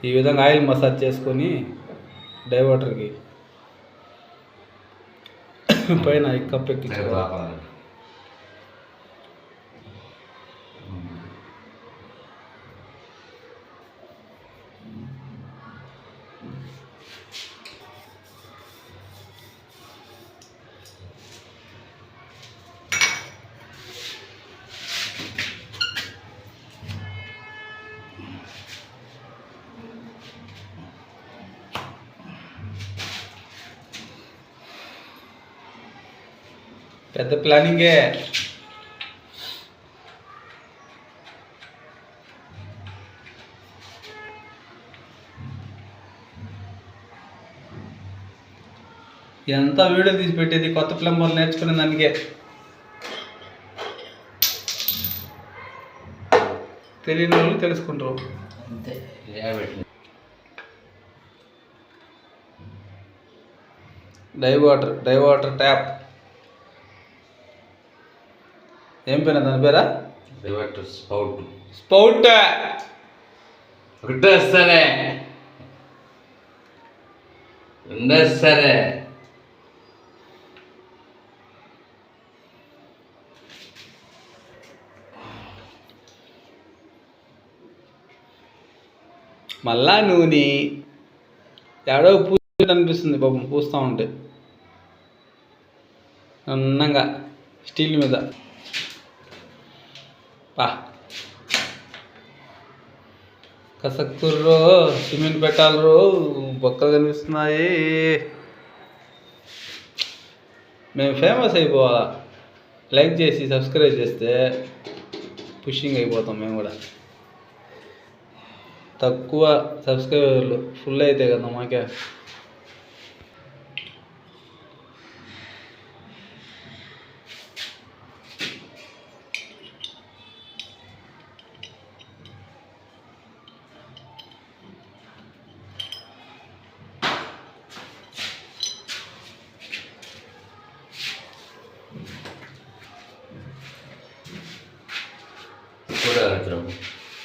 ఈ విధంగా oil massage చేసుకొని డైవర్టర్కి పైన కప్ ఎక్కించుకోవాలి. పెద్ద ప్లానింగే. ఎంత వీడియో తీసి పెట్టేది కొత్త ప్లంబర్లు నేర్చుకునే దానికే. తెలియని వాళ్ళు తెలుసుకుంటారు అంతే. డైవాటర్ ట్యాప్ ఏం పేరు దాని పేరా? Diverter spout. ఒకటే సరే రెండో సరే. మళ్ళా నూనె ఏడో పూసినట్టు అనిపిస్తుంది పాపం పూస్తూ ఉంటే. అన్నంగా స్టీల్ మీద కసక్కుర్రో సిమెంట్ పెట్టాలరో బొక్కలు కనిపిస్తున్నాయి. మేము ఫేమస్ అయిపోవాలా. లైక్ చేసి సబ్స్క్రైబ్ చేస్తే పుషింగ్ అయిపోతాం మేము కూడా. తక్కువ సబ్స్క్రైబర్లు ఫుల్ అయితే కదా మాకే.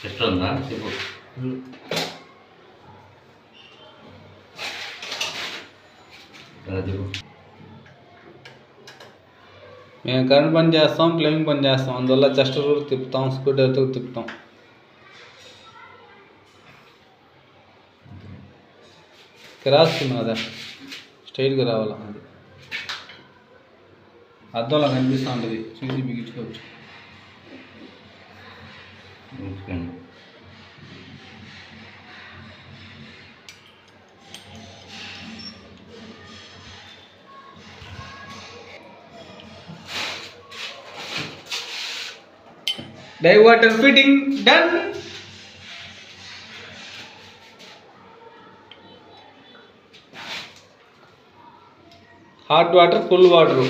ఎట్లుందా చెప్పు. మేము కరెంట్ పని చేస్తాం, ప్లంబింగ్ పని చేస్తాం. అందువల్ల చెస్టర్ రూల్ తిప్పుతాం, స్క్రూ డ్రైవర్తో తిప్పుతాం. రాస్తుంది అదే స్ట్రైట్గా రావాలా. అది అద్దంలో కనిపిస్తూ ఉంటుంది, చూసి బిగించుకోవచ్చు. Diverter fitting done. Hot water, cool water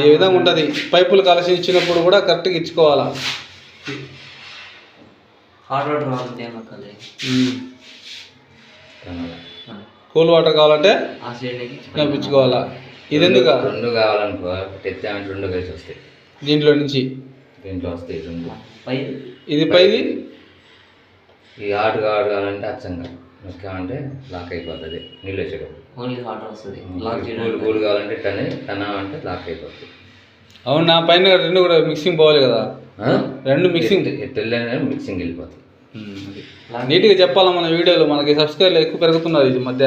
ఏ విధంగా ఉంటుంది. పైపులు కలిసి ఇచ్చినప్పుడు కూడా కరెక్ట్గా ఇచ్చుకోవాలా. హాట్ వాటర్ కావాలంటే కూల్ వాటర్ కావాలంటే ఇచ్చుకోవాలా. ఇది ఎందుకు రెండు కావాలనుకో ఎత్తామంటే రెండు కలిసి వస్తాయి. దీంట్లో నుంచి దీంట్లో వస్తాయి రెండు. ఇది పైది. ఈ హాట్ కావాలంటే అచ్చంగా నొక్కామంటే లాక్ అయిపోతుంది. నీళ్ళు వచ్చేటప్పుడు ఓన్లీ వాటర్ వస్తుంది. కూల్ కావాలంటే టన్ అంటే లాక్ అయిపోతుంది. అవునా? పైన రెండు కూడా మిక్సింగ్ పోవాలి కదా. రెండు మిక్సింగ్ మిక్సింగ్ వెళ్ళిపోతుంది. నీట్గా చెప్పాలా మన వీడియోలో. మనకి సబ్స్క్రైబర్లు ఎక్కువ పెరుగుతున్నారు ఈ మధ్య.